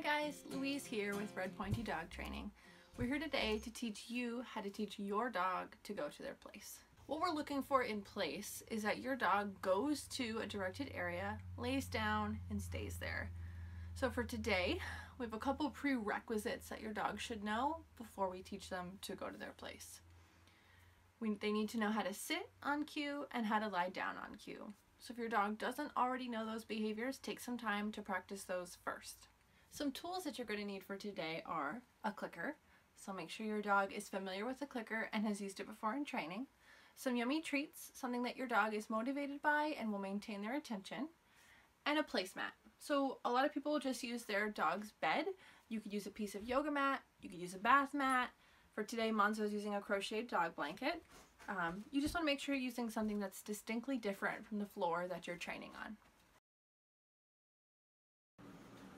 guys, Louise here with Red Pointy Dog Training. We're here today to teach you how to teach your dog to go to their place. What we're looking for in place is that your dog goes to a directed area, lays down, and stays there. So for today, we have a couple prerequisites that your dog should know before we teach them to go to their place. They need to know how to sit on cue and how to lie down on cue. So if your dog doesn't already know those behaviors, take some time to practice those first. Some tools that you're going to need for today are a clicker, so make sure your dog is familiar with the clicker and has used it before in training. Some yummy treats, something that your dog is motivated by and will maintain their attention. And a placemat. So a lot of people just use their dog's bed. You could use a piece of yoga mat, you could use a bath mat. For today, Monzo is using a crocheted dog blanket. You just want to make sure you're using something that's distinctly different from the floor that you're training on.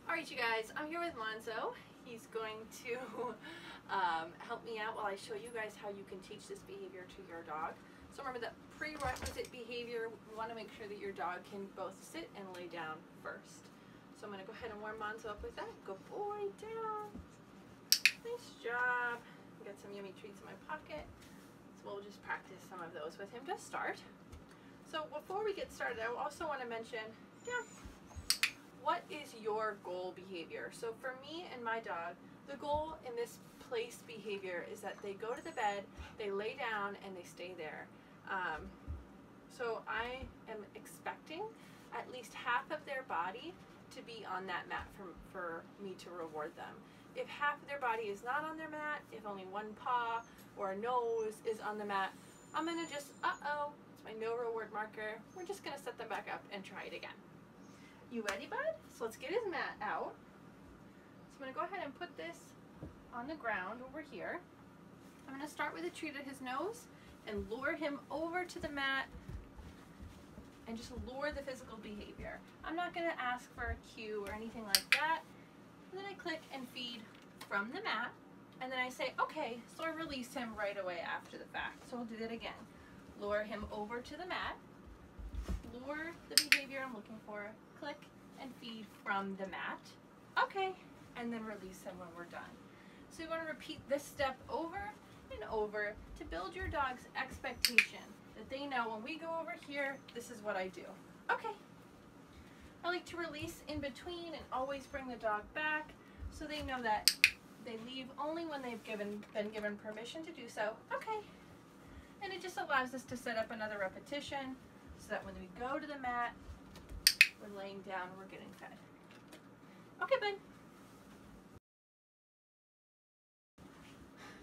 Alright you guys, I'm here with Monzo. He's going to help me out while I show you guys how you can teach this behavior to your dog. So remember that prerequisite behavior, we want to make sure that your dog can both sit and lay down first. So I'm going to go ahead and warm Monzo up with that. Good boy, down. Nice job. Got some yummy treats in my pocket. So we'll just practice some of those with him to start. So before we get started, I also want to mention, what is your goal behavior? So for me and my dog, the goal in this place behavior is that they go to the bed, they lay down, and they stay there. So I am expecting at least half of their body to be on that mat for me to reward them. If half of their body is not on their mat, if only one paw or a nose is on the mat, I'm gonna just, it's my no reward marker. We're just gonna set them back up and try it again. You ready, bud? So let's get his mat out. So I'm gonna go ahead and put this on the ground over here. I'm gonna start with a treat at his nose and lure him over to the mat and just lure the physical behavior. I'm not gonna ask for a cue or anything like that. And then I click and feed from the mat, and then I say, okay, so I release him right away after the fact. So we'll do that again. Lure him over to the mat, lure the behavior I'm looking for, click and feed from the mat. Okay, and then release him when we're done. So you want to repeat this step over and over to build your dog's expectation that they know when we go over here, this is what I do. Okay. I like to release in between and always bring the dog back so they know that they leave only when they've been given permission to do so. Okay. And it just allows us to set up another repetition so that when we go to the mat, we're laying down, we're getting fed. Okay, bud.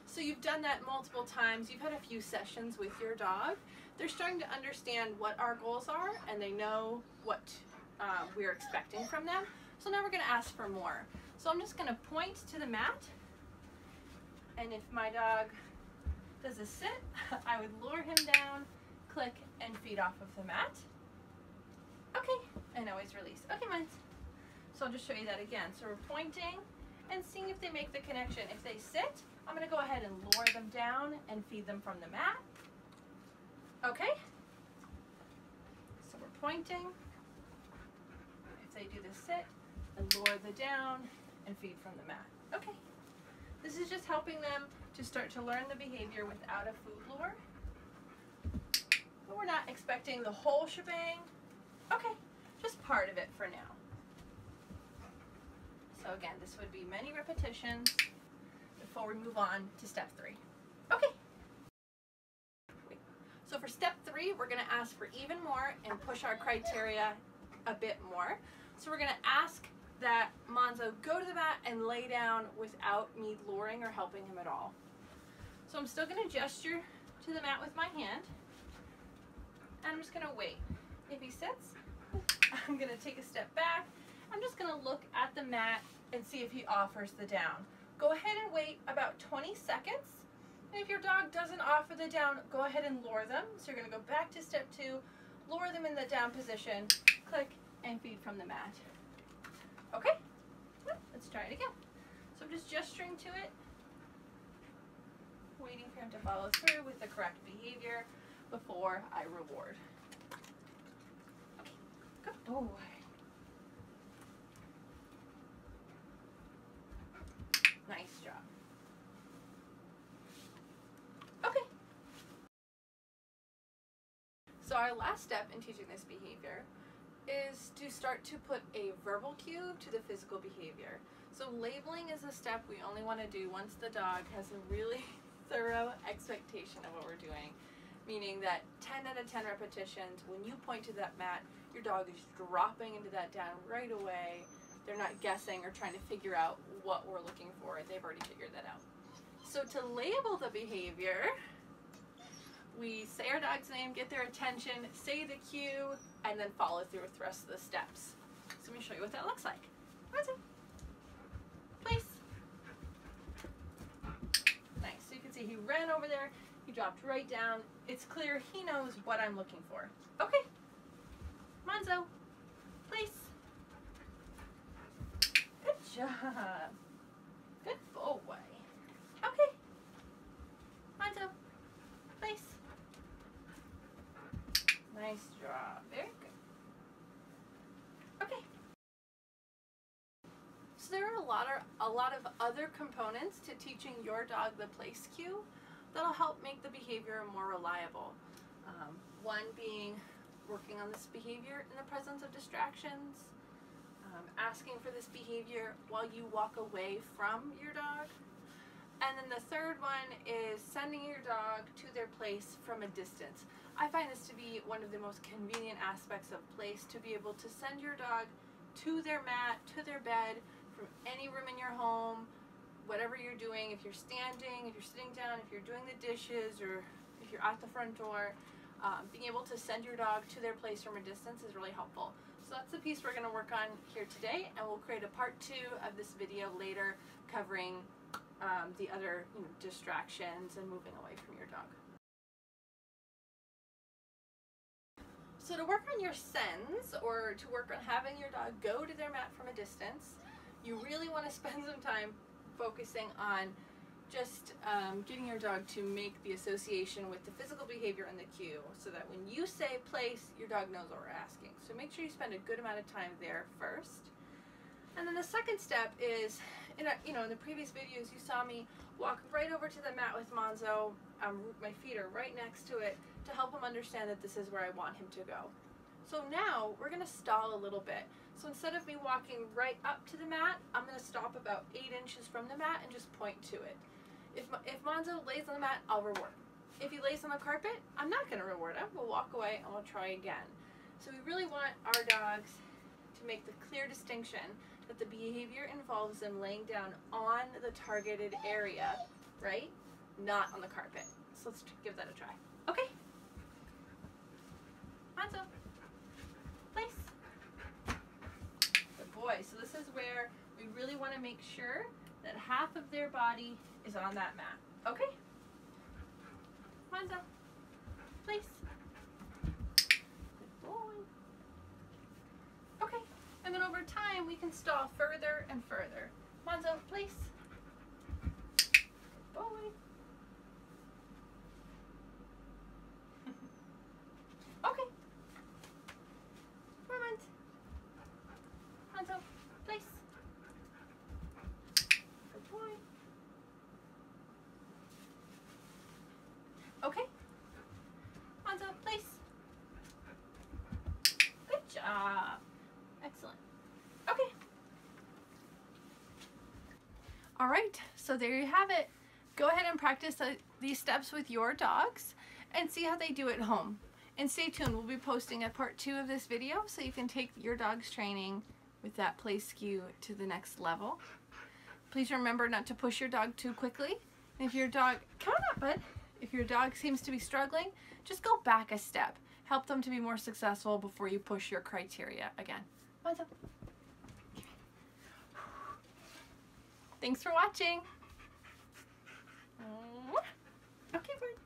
So you've done that multiple times. You've had a few sessions with your dog. They're starting to understand what our goals are, and they know what we're expecting from them. So now we're going to ask for more. So I'm just going to point to the mat, and if my dog does a sit, I would lure him down, click, and feed off of the mat. Okay, and always release. Okay, mine. So I'll just show you that again. So we're pointing and seeing if they make the connection. If they sit, I'm going to go ahead and lure them down and feed them from the mat. Okay. So we're pointing. If they do the sit, and lure the down and feed from the mat. Okay. This is just helping them to start to learn the behavior without a food lure. But we're not expecting the whole shebang. Okay, just part of it for now. So again, this would be many repetitions before we move on to step 3. Okay. So for step 3, we're going to ask for even more and push our criteria a bit more. So we're going to ask that Monzo go to the mat and lay down without me luring or helping him at all. So I'm still going to gesture to the mat with my hand, and I'm just going to wait. If he sits, I'm going to take a step back. I'm just going to look at the mat and see if he offers the down. Go ahead and wait about 20 seconds. And if your dog doesn't offer the down, go ahead and lure them. So you're going to go back to step 2, lure them in the down position, click, and feed from the mat. Okay? Let's try it again. So I'm just gesturing to it, waiting for him to follow through with the correct behavior before I reward. Okay, good boy. our last step in teaching this behavior is to start to put a verbal cue to the physical behavior. So labeling is a step we only want to do once the dog has a really thorough expectation of what we're doing. Meaning that 10 out of 10 repetitions, when you point to that mat, your dog is dropping into that down right away. They're not guessing or trying to figure out what we're looking for. They've already figured that out. So to label the behavior, we say our dog's name, get their attention, say the cue, and then follow through with the rest of the steps. So let me show you what that looks like. Place. Nice. So you can see he ran over there, he dropped right down. It's clear he knows what I'm looking for. Okay. Monzo, place. Good job. Good boy. Okay. Monzo, place. Nice job. Very good. Okay. So there are a lot of other components to teaching your dog the place cue that'll help make the behavior more reliable. One being working on this behavior in the presence of distractions, asking for this behavior while you walk away from your dog, and then the third one is sending your dog to their place from a distance. I find this to be one of the most convenient aspects of place, to be able to send your dog to their mat, to their bed, from any room in your home, whatever you're doing. If you're standing, if you're sitting down, if you're doing the dishes, or if you're at the front door, being able to send your dog to their place from a distance is really helpful. So that's the piece we're going to work on here today, and we'll create a part 2 of this video later covering the other distractions and moving away from your dog. So to work on your sends, or to work on having your dog go to their mat from a distance, you really want to spend some time focusing on just getting your dog to make the association with the physical behavior and the cue, so that when you say place, your dog knows what we're asking. So make sure you spend a good amount of time there first. And then the second step is, in the previous videos you saw me walk right over to the mat with Monzo. My feet are right next to it to help him understand that this is where I want him to go. So now we're going to stall a little bit. So instead of me walking right up to the mat, I'm going to stop about 8 inches from the mat and just point to it. If Monzo lays on the mat, I'll reward him. If he lays on the carpet, I'm not going to reward him. We'll walk away and we'll try again. So we really want our dogs to make the clear distinction that the behavior involves them laying down on the targeted area, right? Not on the carpet. So let's give that a try. Okay. Monzo, place. Good boy. So this is where we really want to make sure that half of their body is on that mat. Okay? Monzo, place. Good boy. Okay. And then over time, we can stall further and further. Monzo, place. Good boy. Okay. Moment. Monzo, place. Good boy. Okay. Monzo, place. Good job. Excellent. Okay. All right, so there you have it. Go ahead and practice these steps with your dogs and see how they do at home. And stay tuned, we'll be posting a part 2 of this video so you can take your dog's training with that place cue to the next level. Please remember not to push your dog too quickly. And if your dog, come on up, bud. If your dog seems to be struggling, just go back a step. Help them to be more successful before you push your criteria again. What's up? Thanks for watching. Okay, bud.